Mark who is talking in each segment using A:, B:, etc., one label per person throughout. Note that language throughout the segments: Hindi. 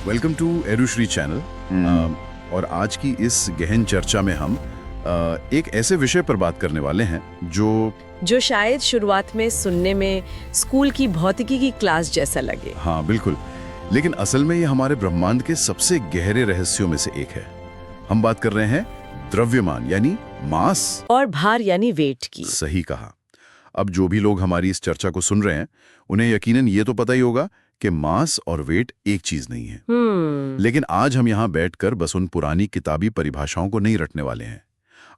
A: Welcome to एरुश्री channel. और आज की इस गहन चर्चा में हम एक ऐसे विषय पर बात करने वाले हैं जो
B: शायद शुरुआत में सुनने में स्कूल की भौतिकी की क्लास जैसा लगे।
A: हाँ बिल्कुल, लेकिन असल में ये हमारे ब्रह्मांड के सबसे गहरे रहस्यों में से एक है। हम बात कर रहे हैं द्रव्यमान यानी मास
B: और भार यानी वेट की।
A: सही कहा। अब जो भी लोग हमारी इस चर्चा को सुन रहे हैं उन्हें यकीनन ये तो पता ही होगा कि मास और वेट एक चीज नहीं है। लेकिन आज हम यहाँ बैठकर बस उन पुरानी किताबी परिभाषाओं को नहीं रटने वाले हैं।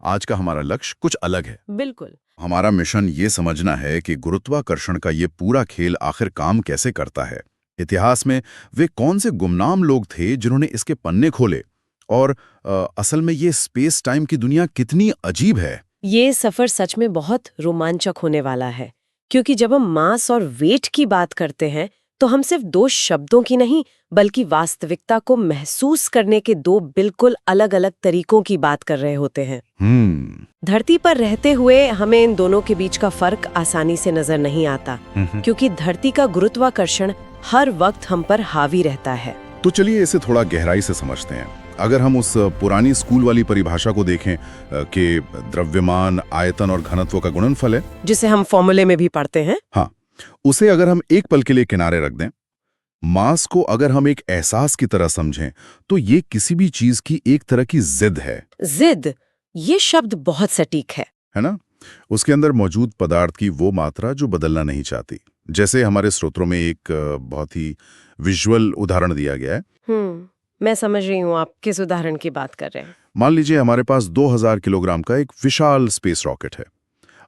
A: आज का हमारा लक्ष्य कुछ अलग है।
B: बिल्कुल।
A: हमारा मिशन ये समझना है कि गुरुत्वाकर्षण का ये पूरा खेल आखिर काम कैसे करता है। इतिहास में वे कौन से गुमनाम लोग थे जिन्होंने इसके पन्ने खोले, और असल में ये स्पेस टाइम की दुनिया कितनी अजीब है।
B: ये सफर सच में बहुत रोमांचक होने वाला है, क्योंकि जब हम मास और वेट की बात करते हैं तो हम सिर्फ दो शब्दों की नहीं बल्कि वास्तविकता को महसूस करने के दो बिल्कुल अलग अलग तरीकों की बात कर रहे होते हैं। धरती पर रहते हुए हमें इन दोनों के बीच का फर्क आसानी से नजर नहीं आता, क्योंकि धरती का गुरुत्वाकर्षण हर वक्त हम पर हावी रहता है।
A: तो चलिए इसे थोड़ा गहराई से समझते हैं। अगर हम उस पुरानी स्कूल वाली परिभाषा को देखें कि द्रव्यमान आयतन और घनत्व का गुणनफल है,
B: जिसे हम फॉर्मूले में भी पढ़ते हैं,
A: हाँ, उसे अगर हम एक पल के लिए किनारे रख दें, मास को अगर हम एक एहसास की तरह समझें, तो ये किसी भी चीज की एक तरह की जिद है।
B: जिद, ये शब्द बहुत सटीक है
A: ना? उसके अंदर मौजूद पदार्थ की वो मात्रा जो बदलना नहीं चाहती। जैसे हमारे स्रोत्रों में एक बहुत ही विजुअल उदाहरण दिया गया है।
B: मैं समझ रही हूँ आप किस उदाहरण की बात कर रहे हैं।
A: मान लीजिए हमारे पास 2000 किलोग्राम का एक विशाल स्पेस रॉकेट है।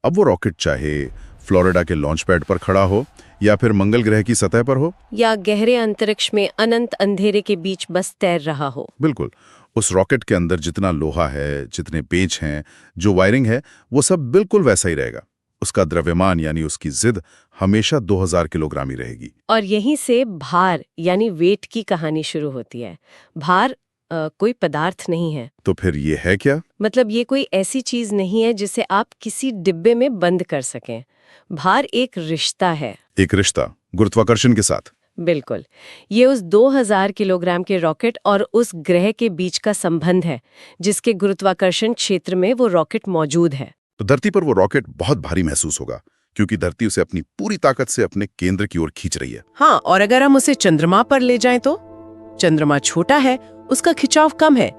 A: अब वो रॉकेट चाहे फ्लोरिडा के लॉन्च पैड पर खड़ा हो या फिर मंगल ग्रह की सतह पर हो
B: या गहरे अंतरिक्ष में अनंत अंधेरे के बीच बस तैर रहा हो।
A: बिल्कुल, उस रॉकेट के अंदर जितना लोहा है, जितने पेंच हैं, जो वायरिंग है, वो सब बिल्कुल वैसा ही रहेगा। उसका द्रव्यमान यानी उसकी जिद हमेशा 2000 किलोग्राम ही रहेगी।
B: और यहीं से भार यानी वेट की कहानी शुरू होती है। भार कोई पदार्थ नहीं है।
A: तो फिर ये है क्या?
B: मतलब ये कोई ऐसी चीज नहीं है जिसे आप किसी डिब्बे में बंद कर सकें। भार एक रिश्ता है।
A: एक रिश्ता गुरुत्वाकर्षण के साथ।
B: बिल्कुल, ये उस 2000 किलोग्राम के रॉकेट और उस ग्रह के बीच का संबंध है जिसके गुरुत्वाकर्षण क्षेत्र में वो रॉकेट मौजूद है।
A: तो धरती पर वो रॉकेट बहुत भारी महसूस होगा, क्योंकि धरती उसे अपनी पूरी ताकत से अपने केंद्र की ओर खींच रही है।
C: हाँ, और अगर हम उसे चंद्रमा पर ले जाएं तो चंद्रमा छोटा है, उसका खिंचाव कम है,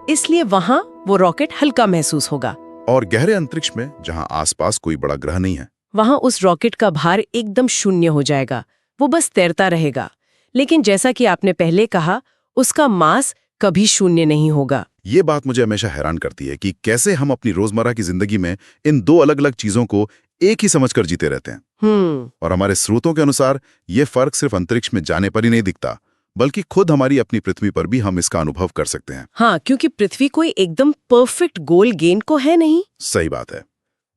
C: इसलिए वहां वो रॉकेट हल्का महसूस होगा।
A: और गहरे अंतरिक्ष में जहां आसपास कोई बड़ा ग्रह नहीं है,
C: वहां उस रॉकेट का भार एकदम शून्य हो जाएगा, वो बस तैरता रहेगा। लेकिन जैसा कि आपने पहले कहा, उसका मास कभी शून्य नहीं होगा।
A: ये बात मुझे हमेशा हैरान करती है कि कैसे हम अपनी रोजमर्रा की जिंदगी में इन दो अलग अलग चीजों को एक ही समझकर जीते रहते हैं। और हमारे स्रोतों के अनुसार ये फर्क सिर्फ अंतरिक्ष में जाने पर ही नहीं दिखता, बल्कि खुद हमारी अपनी पृथ्वी पर भी हम इसका अनुभव कर सकते हैं।
C: हाँ, क्योंकि पृथ्वी कोई एकदम परफेक्ट गोल गेंद को है नहीं।
A: सही बात है।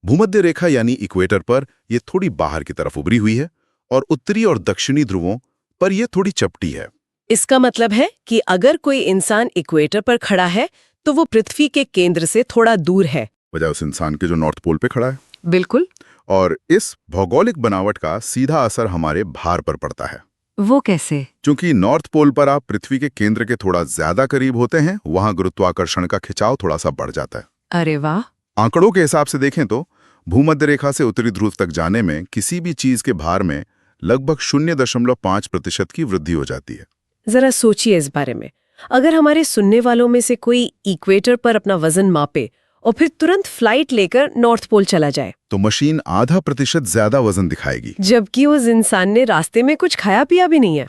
A: भूमध्य रेखा यानी इक्वेटर पर ये थोड़ी बाहर की तरफ उभरी हुई है, और उत्तरी और दक्षिणी ध्रुवों पर यह थोड़ी चपटी है।
C: इसका मतलब है कि अगर कोई इंसान इक्वेटर पर खड़ा है तो वो पृथ्वी के केंद्र से थोड़ा दूर है,
A: बजाय उस इंसान के जो नॉर्थ पोल पे खड़ा है।
C: बिल्कुल।
A: और इस भौगोलिक बनावट का सीधा असर हमारे भार पर पड़ता है।
C: वो कैसे?
A: क्योंकि नॉर्थ पोल पर आप पृथ्वी के केंद्र के थोड़ा ज्यादा करीब होते हैं, वहां गुरुत्वाकर्षण का खिंचाव थोड़ा सा बढ़ जाता है।
C: अरे वाह।
A: आंकड़ों के हिसाब से देखें तो भूमध्य रेखा से उत्तरी ध्रुव तक जाने में किसी भी चीज के भार में लगभग 0.5% की वृद्धि हो जाती है।
C: जरा सोचिए इस बारे में। अगर हमारे सुनने वालों में से कोई इक्वेटर पर अपना वजन मापे और फिर तुरंत फ्लाइट लेकर नॉर्थ पोल चला जाए,
A: तो मशीन 0.5% ज्यादा वजन दिखाएगी,
C: जबकि उस इंसान ने रास्ते में कुछ खाया पिया भी नहीं है।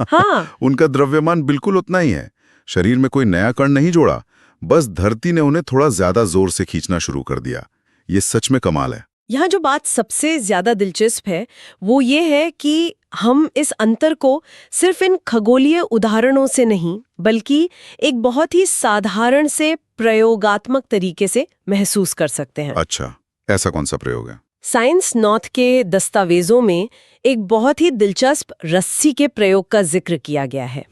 C: हाँ,
A: उनका द्रव्यमान बिल्कुल उतना ही है। शरीर में कोई नया कण नहीं जोड़ा, बस धरती ने उन्हें थोड़ा ज्यादा जोर से खींचना शुरू कर दिया। ये सच में कमाल है।
C: यहाँ जो बात सबसे ज्यादा दिलचस्प है वो ये है कि हम इस अंतर को सिर्फ इन खगोलीय उदाहरणों से नहीं बल्कि एक बहुत ही साधारण से प्रयोगात्मक तरीके से महसूस कर सकते हैं।
A: अच्छा, ऐसा कौन सा प्रयोग है?
C: साइंस नॉट के दस्तावेजों में एक बहुत ही दिलचस्प रस्सी के प्रयोग का जिक्र किया गया है।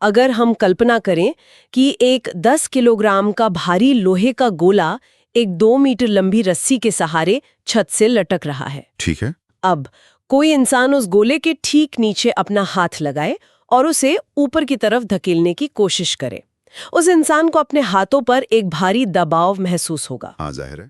C: अगर हम कल्पना करें कि एक 10 किलोग्राम का भारी लोहे का गोला एक 2 मीटर लंबी रस्सी के सहारे छत से लटक रहा है।
A: ठीक है।
C: अब कोई इंसान उस गोले के ठीक नीचे अपना हाथ लगाए और उसे ऊपर की तरफ धकेलने की कोशिश करे। उस इंसान को अपने हाथों पर एक भारी दबाव महसूस होगा।
A: हाँ, जाहिर है।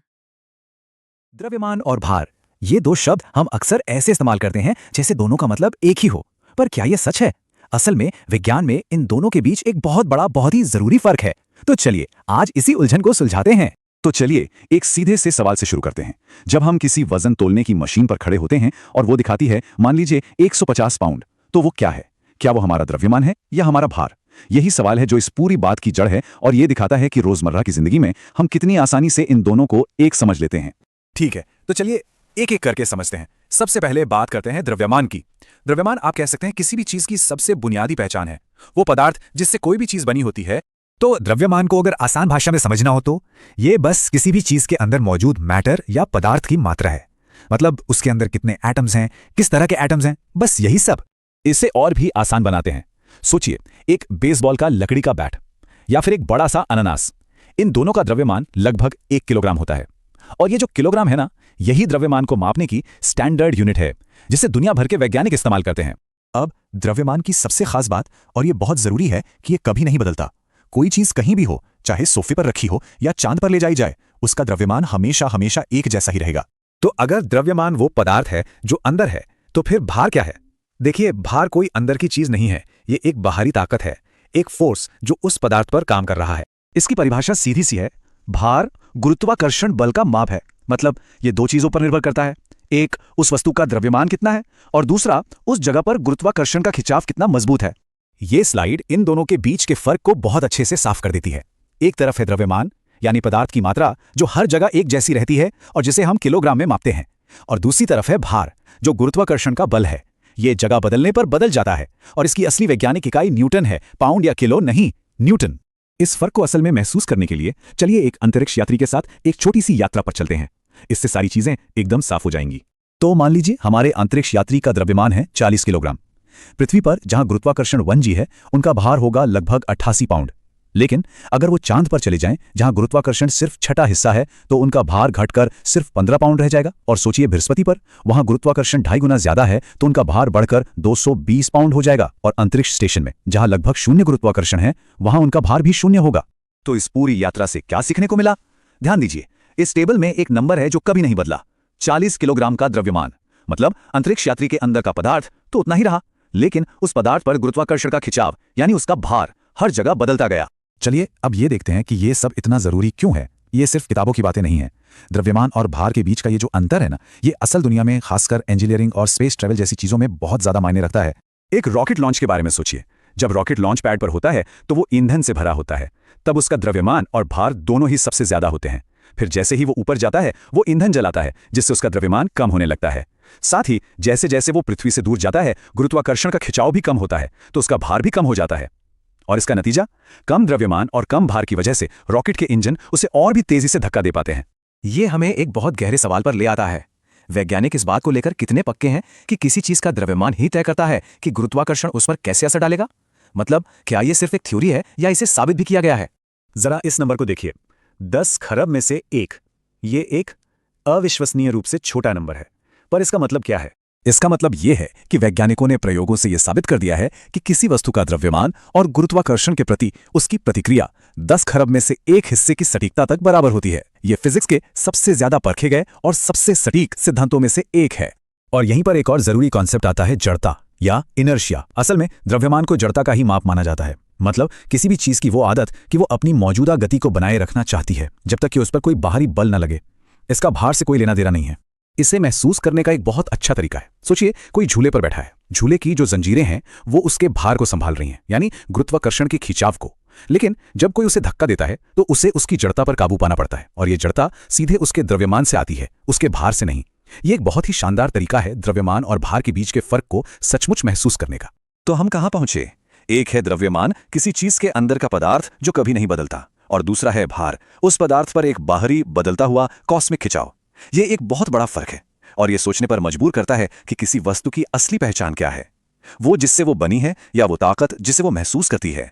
D: द्रव्यमान और भार, ये दो शब्द हम अक्सर ऐसे इस्तेमाल करते हैं जैसे दोनों का मतलब एक ही हो। पर क्या ये सच है? असल में विज्ञान में इन दोनों के बीच एक बहुत बड़ा, बहुत ही जरूरी फर्क है। तो चलिए आज इसी उलझन को सुलझाते हैं। तो चलिए एक सीधे से सवाल से शुरू करते हैं। जब हम किसी वजन तोलने की मशीन पर खड़े होते हैं और वो दिखाती है मान लीजिए 150 पाउंड, तो वो क्या है? क्या वो हमारा द्रव्यमान है या हमारा भार? यही सवाल है जो इस पूरी बात की जड़ है और ये दिखाता है कि रोजमर्रा की जिंदगी में हम कितनी आसानी से इन दोनों को एक समझ लेते हैं। ठीक है, तो चलिए एक एक करके समझते हैं। सबसे पहले बात करते हैं द्रव्यमान की। द्रव्यमान आप कह सकते हैं किसी भी चीज की सबसे बुनियादी पहचान है, वो पदार्थ जिससे कोई भी चीज बनी होती है। तो द्रव्यमान को अगर आसान भाषा में समझना हो तो ये बस किसी भी चीज के अंदर मौजूद मैटर या पदार्थ की मात्रा है। मतलब उसके अंदर कितने एटम्स हैं, किस तरह के एटम्स हैं, बस यही सब। इसे और भी आसान बनाते हैं। सोचिए एक बेसबॉल का लकड़ी का बैट या फिर एक बड़ा सा अनानास, इन दोनों का द्रव्यमान लगभग 1 किलोग्राम होता है। और ये जो किलोग्राम है ना, यही द्रव्यमान को मापने की स्टैंडर्ड यूनिट है जिसे दुनिया भर के वैज्ञानिक इस्तेमाल करते हैं। अब द्रव्यमान की सबसे खास बात, और ये बहुत जरूरी है कि ये कभी नहीं बदलता। कोई चीज कहीं भी हो, चाहे सोफे पर रखी हो या चांद पर ले जाई जाए, उसका द्रव्यमान हमेशा हमेशा एक जैसा ही रहेगा। तो अगर द्रव्यमान वो पदार्थ है जो अंदर है, तो फिर भार क्या है? देखिए, भार कोई अंदर की चीज नहीं है, ये एक बाहरी ताकत है, एक फोर्स जो उस पदार्थ पर काम कर रहा है। इसकी परिभाषा सीधी सी है, भार गुरुत्वाकर्षण बल का माप है। मतलब ये दो चीजों पर निर्भर करता है, एक उस वस्तु का द्रव्यमान कितना है और दूसरा उस जगह पर गुरुत्वाकर्षण का खिंचाव कितना मजबूत है। ये स्लाइड इन दोनों के बीच के फर्क को बहुत अच्छे से साफ कर देती है। एक तरफ है द्रव्यमान यानी पदार्थ की मात्रा जो हर जगह एक जैसी रहती है और जिसे हम किलोग्राम में मापते हैं, और दूसरी तरफ है भार जो गुरुत्वाकर्षण का बल है। ये जगह बदलने पर बदल जाता है और इसकी असली वैज्ञानिक इकाई न्यूटन है, पाउंड या किलो नहीं, न्यूटन। इस फर्क को असल में महसूस करने के लिए चलिए एक अंतरिक्ष यात्री के साथ एक छोटी सी यात्रा पर चलते हैं। इससे सारी चीजें एकदम साफ हो जाएंगी। तो मान लीजिए हमारे अंतरिक्ष यात्री का द्रव्यमान है 40 किलोग्राम। पृथ्वी पर जहां गुरुत्वाकर्षण 1g है, उनका भार होगा लगभग 88 पाउंड। लेकिन अगर वो चांद पर चले जाएं जहां गुरुत्वाकर्षण सिर्फ छठा हिस्सा है, तो उनका भार घटकर सिर्फ 15 पाउंड रह जाएगा। और सोचिए बृहस्पति पर, वहां गुरुत्वाकर्षण 2.5 गुना ज्यादा है, तो उनका भार बढ़कर 220 पाउंड हो जाएगा। और अंतरिक्ष स्टेशन में जहां लगभग 0 गुरुत्वाकर्षण है, वहां उनका भार भी 0 होगा। तो इस पूरी यात्रा से क्या सीखने को मिला? ध्यान दीजिए, इस टेबल में एक नंबर है जो कभी नहीं बदला, 40 किलोग्राम का द्रव्यमान। मतलब अंतरिक्ष यात्री के अंदर का पदार्थ तो उतना ही रहा, लेकिन उस पदार्थ पर गुरुत्वाकर्षण का खिंचाव यानी उसका भार हर जगह बदलता गया। चलिए अब ये देखते हैं कि ये सब इतना जरूरी क्यों है। ये सिर्फ किताबों की बातें नहीं है। द्रव्यमान और भार के बीच का ये जो अंतर है ना, ये असल दुनिया में खासकर इंजीनियरिंग और स्पेस ट्रैवल जैसी चीजों में बहुत ज्यादा मायने रखता है। एक रॉकेट लॉन्च के बारे में सोचिए। जब रॉकेट लॉन्च पैड पर होता है तो वो ईंधन से भरा होता है, तब उसका द्रव्यमान और भार दोनों ही सबसे ज्यादा होते हैं। फिर जैसे ही वो ऊपर जाता है, वो ईंधन जलाता है, जिससे उसका द्रव्यमान कम होने लगता है। साथ ही जैसे जैसे वो पृथ्वी से दूर जाता है, गुरुत्वाकर्षण का खिंचाव भी कम होता है, तो उसका भार भी कम हो जाता है। और इसका नतीजा, कम द्रव्यमान और कम भार की वजह से रॉकेट के इंजन उसे और भी तेजी से धक्का दे पाते हैं। ये हमें एक बहुत गहरे सवाल पर ले आता है। वैज्ञानिक इस बात को लेकर कितने पक्के हैं कि किसी चीज का द्रव्यमान ही तय करता है कि गुरुत्वाकर्षण उस पर कैसे असर डालेगा? मतलब क्या ये सिर्फ एक थ्योरी है या इसे साबित भी किया गया है? जरा इस नंबर को देखिए, 10 खरब में से 1। ये एक अविश्वसनीय रूप से छोटा नंबर है, पर इसका मतलब क्या है? इसका मतलब यह है कि वैज्ञानिकों ने प्रयोगों से यह साबित कर दिया है कि किसी वस्तु का द्रव्यमान और गुरुत्वाकर्षण के प्रति उसकी प्रतिक्रिया 10 खरब में से 1 हिस्से की सटीकता तक बराबर होती है। यह फिजिक्स के सबसे ज्यादा परखे गए और सबसे सटीक सिद्धांतों में से एक है। और यहीं पर एक और जरूरी कॉन्सेप्ट आता है, जड़ता या इनर्शिया। असल में द्रव्यमान को जड़ता का ही माप माना जाता है। मतलब किसी भी चीज की वो आदत कि वो अपनी मौजूदा गति को बनाए रखना चाहती है जब तक कि उस पर कोई बाहरी बल न लगे। इसका भार से कोई लेना देना नहीं है। इसे महसूस करने का एक बहुत अच्छा तरीका है। सोचिए कोई झूले पर बैठा है, झूले की जो जंजीरें हैं वो उसके भार को संभाल रही हैं, यानी गुरुत्वाकर्षण के खिंचाव को। लेकिन जब कोई उसे धक्का देता है तो उसे उसकी जड़ता पर काबू पाना पड़ता है, और ये जड़ता सीधे उसके द्रव्यमान से आती है, उसके भार से नहीं। ये एक बहुत ही शानदार तरीका है द्रव्यमान और भार के बीच के फर्क को सचमुच महसूस करने का। तो हम कहाँ पहुंचे? एक है द्रव्यमान, किसी चीज के अंदर का पदार्थ जो कभी नहीं बदलता, और दूसरा है भार, उस पदार्थ पर एक बाहरी बदलता हुआ कॉस्मिक खिंचाव। ये एक बहुत बड़ा फर्क है और ये सोचने पर मजबूर करता है कि किसी वस्तु की असली पहचान क्या है, वो जिससे वो बनी है या वो ताकत जिसे वो महसूस करती है।